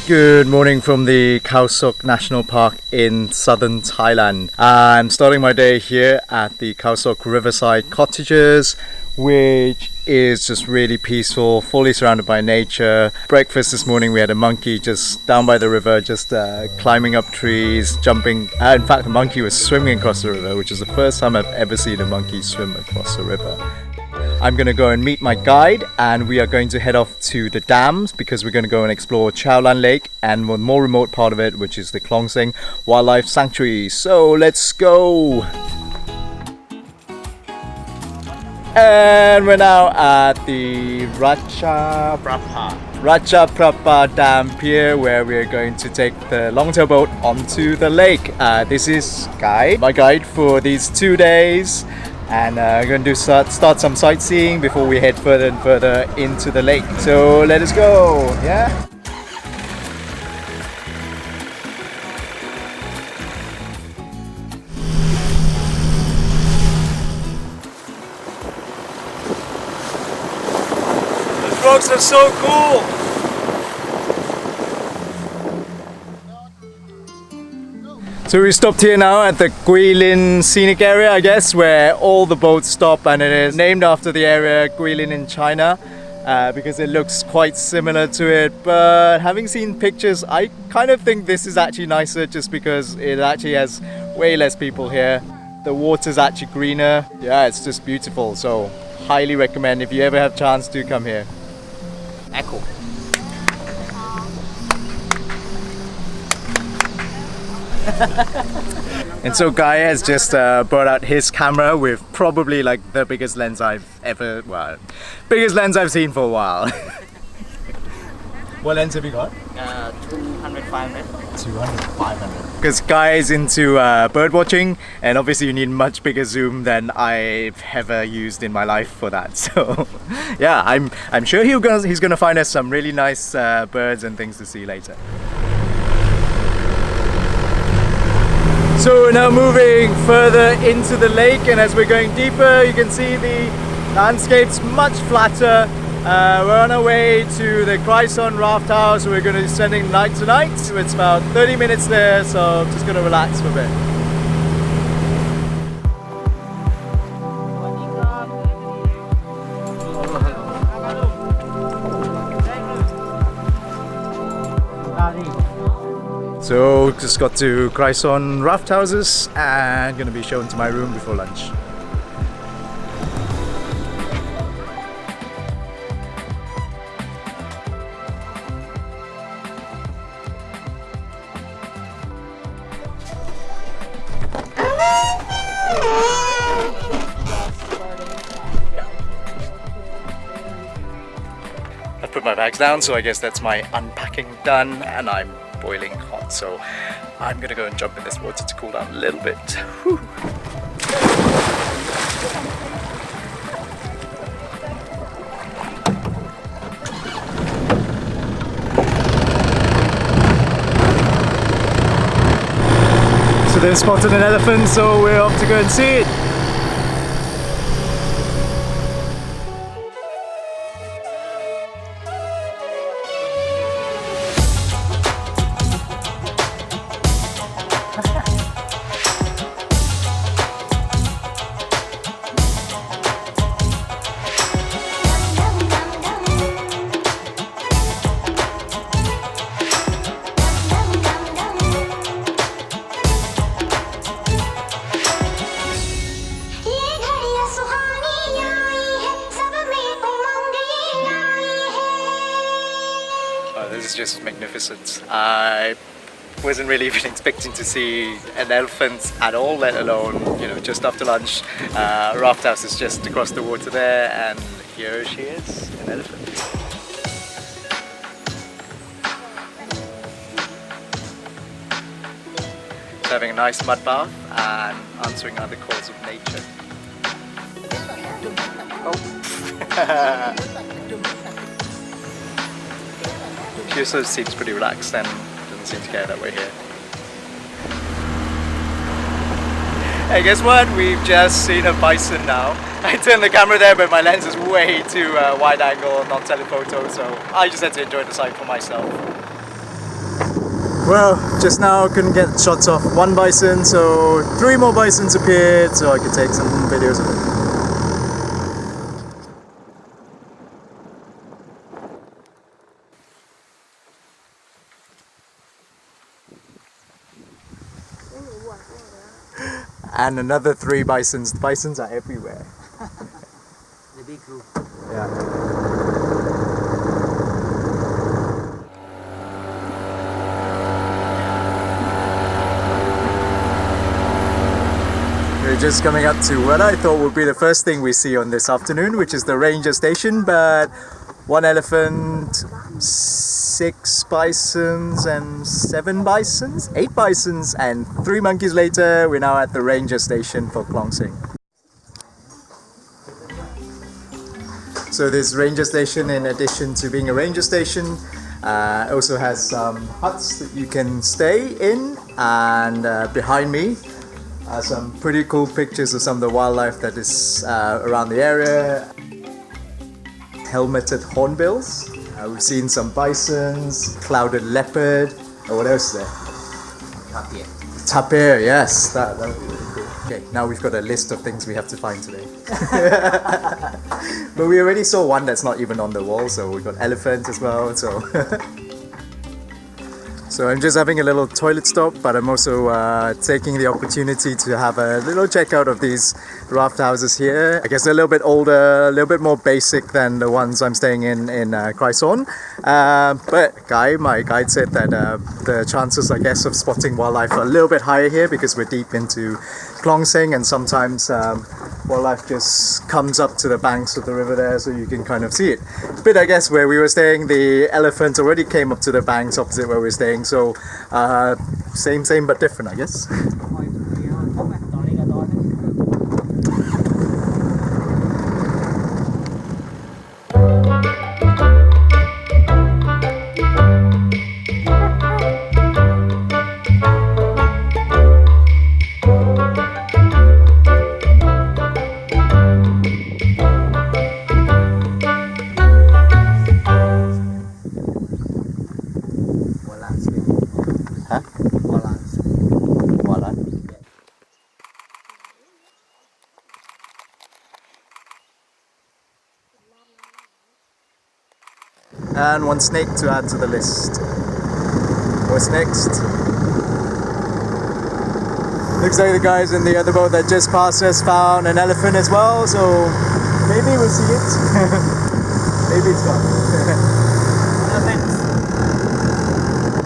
Good morning from the Khao Sok National Park in southern Thailand. I'm starting my day here at the Khao Sok Riverside Cottages, which is just really peaceful, fully surrounded by nature. Breakfast this morning, we had a monkey just down by the river, just climbing up trees, jumping. In fact, the monkey was swimming across the river, which is the first time I've ever seen a monkey swim across the river. I'm going to go and meet my guide, and we are going to head off to the dams because we're going to go and explore Cheow Lan Lake and one more remote part of it, which is the Khlong Saeng Wildlife Sanctuary. So let's go! And we're now at the Ratchaprapa Dam Pier, where we're going to take the long-tail boat onto the lake. This is my guide for these 2 days. And we're going to start some sightseeing before we head further and further into the lake. So let us go, yeah? The rocks are so cool! So we stopped here now at the Guilin Scenic Area, I guess, where all the boats stop, and it is named after the area Guilin in China because it looks quite similar to it. But having seen pictures, I kind of think this is actually nicer just because it actually has way less people here. The water's actually greener. Yeah, it's just beautiful. So highly recommend if you ever have a chance to come here. Echo. And so Guy has just brought out his camera with probably like the biggest lens I've seen for a while. What lens have you got? 200, 500. 200, 500. Because Guy is into bird watching, and obviously you need much bigger zoom than I've ever used in my life for that. So yeah, I'm sure he's gonna find us some really nice birds and things to see later. So we're now moving further into the lake, and as we're going deeper you can see the landscape's much flatter. We're on our way to the Krai Sorn raft house. We're going to be spending night tonight. It's about 30 minutes there, so I'm just going to relax for a bit. So just got to Krai Sorn Roughhousers and gonna be shown to my room before lunch. I've put my bags down, so I guess that's my unpacking done, and I'm boiling hot, so I'm gonna go and jump in this water to cool down a little bit. Whew. So they've spotted an elephant, so we're off to go and see it. This is just magnificent. I wasn't really even expecting to see an elephant at all, let alone, just after lunch. Raft house is just across the water there, and here she is, an elephant. She's having a nice mud bath and answering other calls of nature. Oh. She also seems pretty relaxed and doesn't seem to care that we're here. Hey, guess what? We've just seen a bison now. I turned the camera there, but my lens is way too wide angle, not telephoto, so I just had to enjoy the sight for myself. Well, just now couldn't get shots of one bison, so 3 more bisons appeared, so I could take some videos of it. And another 3 bisons. The bisons are everywhere. The big group. Yeah. We're just coming up to what I thought would be the first thing we see on this afternoon, which is the ranger station, but 1 elephant, 6 bisons and 7 bisons, 8 bisons and 3 monkeys later, we're now at the ranger station for Khlong Saeng. So this ranger station, in addition to being a ranger station, also has some huts that you can stay in, and behind me are some pretty cool pictures of some of the wildlife that is around the area. Helmeted hornbills. We've seen some bisons, clouded leopard. What else is there? Tapir. Tapir, yes. That would be really cool. Okay, now we've got a list of things we have to find today. But we already saw one that's not even on the wall, so we've got elephants as well. So So I'm just having a little toilet stop, but I'm also taking the opportunity to have a little checkout of these raft houses here. I guess they're a little bit older, a little bit more basic than the ones I'm staying in Krai Sorn. But my guide said that the chances, I guess, of spotting wildlife are a little bit higher here because we're deep into Khlong Saeng, and sometimes wildlife just comes up to the banks of the river there, so you can kind of see it. But I guess where we were staying, the elephants already came up to the banks opposite where we're staying, so same but different, I guess. Huh? Wildlife. And 1 snake to add to the list. What's next? Looks like the guys in the other boat that just passed us found an elephant as well, so maybe we'll see it. Maybe it's fun. Elephants.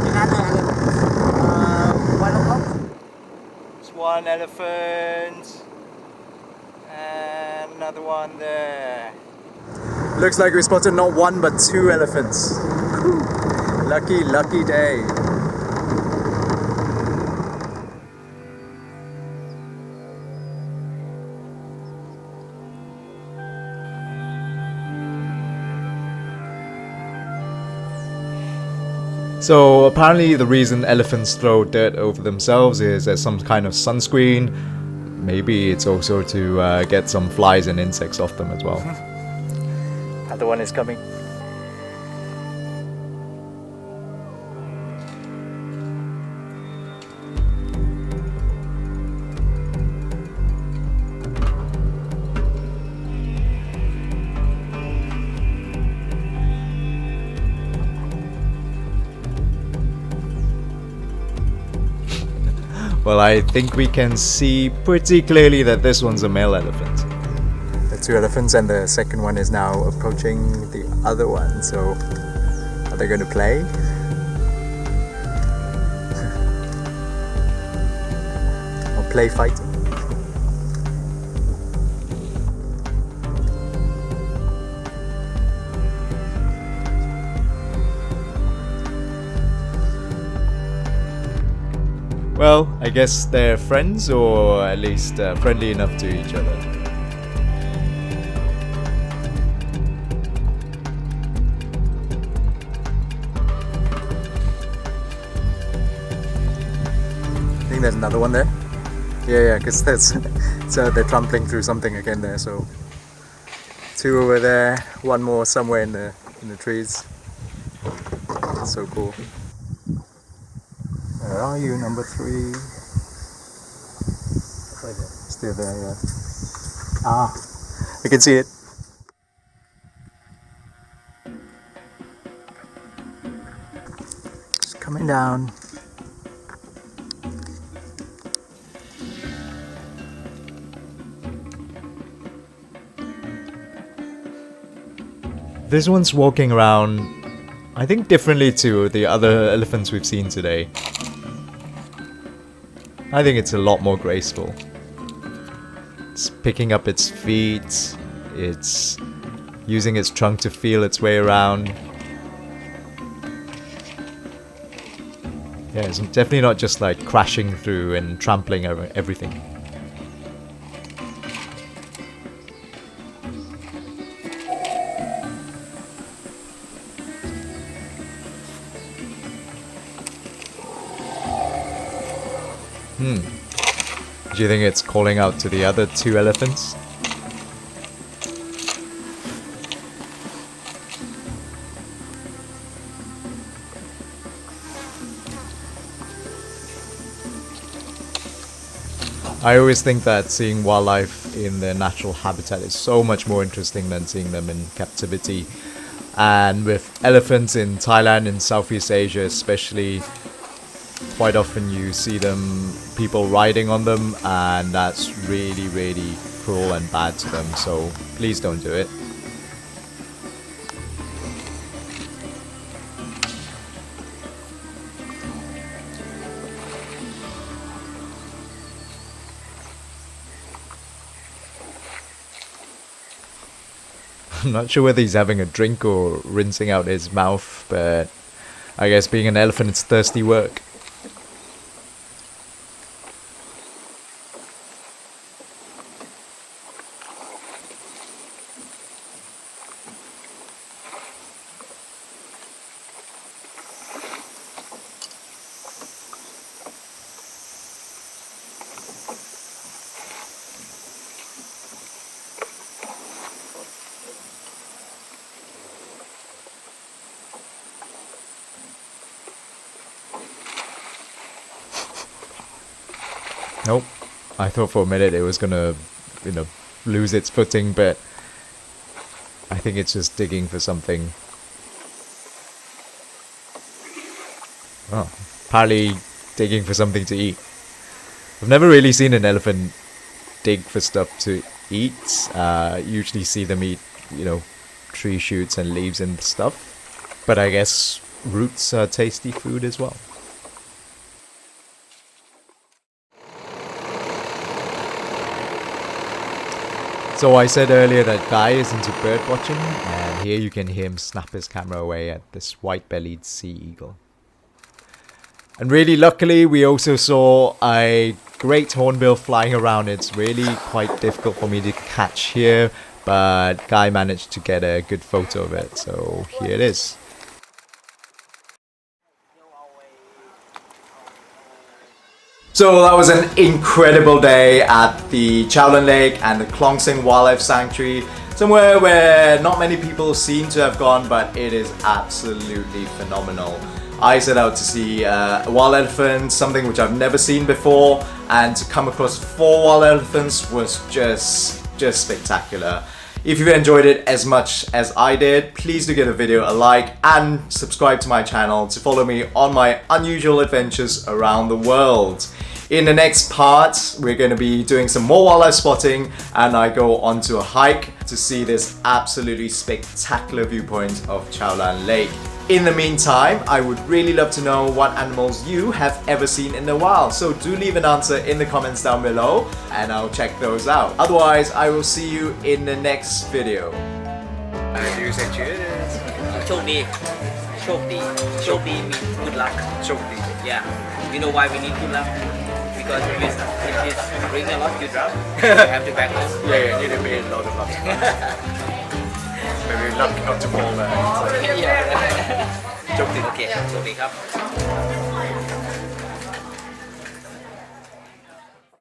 Another elephant. 1 o'clock. There's 1 elephant. And another one there. Looks like we spotted not 1 but 2 elephants. Lucky, lucky day. So apparently the reason elephants throw dirt over themselves is as some kind of sunscreen. Maybe it's also to get some flies and insects off them as well. Other one is coming. Well, I think we can see pretty clearly that this one's a male elephant. The 2 elephants, and the second one is now approaching the other one, so are they going to play? Or play fighting? Well, I guess they're friends, or at least friendly enough to each other. I think there's another one there. Yeah, because that's so they're trampling through something again there. So 2 over there, 1 more somewhere in the trees. That's so cool. Where are you, number 3? Still there, yeah. Ah, I can see it. It's coming down. This one's walking around, I think, differently to the other elephants we've seen today. I think it's a lot more graceful. It's picking up its feet, it's using its trunk to feel its way around. Yeah, it's definitely not just like crashing through and trampling over everything. Do you think it's calling out to the other 2 elephants? I always think that seeing wildlife in their natural habitat is so much more interesting than seeing them in captivity. And with elephants in Thailand and Southeast Asia especially, quite often you see people riding on them, and that's really, really cruel and bad to them, so please don't do it. I'm not sure whether he's having a drink or rinsing out his mouth, but I guess being an elephant, it's thirsty work. Nope. I thought for a minute it was gonna, lose its footing, but I think it's just digging for something. Oh, apparently digging for something to eat. I've never really seen an elephant dig for stuff to eat. Usually see them eat, tree shoots and leaves and stuff. But I guess roots are tasty food as well. So I said earlier that Guy is into bird watching, and here you can hear him snap his camera away at this white-bellied sea eagle. And really luckily we also saw a great hornbill flying around. It's really quite difficult for me to catch here, but Guy managed to get a good photo of it, so here it is. So that was an incredible day at the Cheow Lan Lake and the Khlong Saeng Wildlife Sanctuary, somewhere where not many people seem to have gone, but it is absolutely phenomenal. I set out to see wild elephants, something which I've never seen before, and to come across 4 wild elephants was just spectacular. If you've enjoyed it as much as I did, please do give the video a like and subscribe to my channel to follow me on my unusual adventures around the world. In the next part, we're going to be doing some more wildlife spotting, and I go onto a hike to see this absolutely spectacular viewpoint of Cheow Lan Lake. In the meantime, I would really love to know what animals you have ever seen in the wild, so do leave an answer in the comments down below and I'll check those out. Otherwise, I will see you in the next video. Do you say cheers? โชคดีโชคดีโชคดี means good luck โชคดี yeah you know why we need good luck because if it's rain a lot you drown you have to back up Yeah, you need to be a lot of luck. Maybe luck not to fall there. yeah โชคดี โอเคโชคดีครับ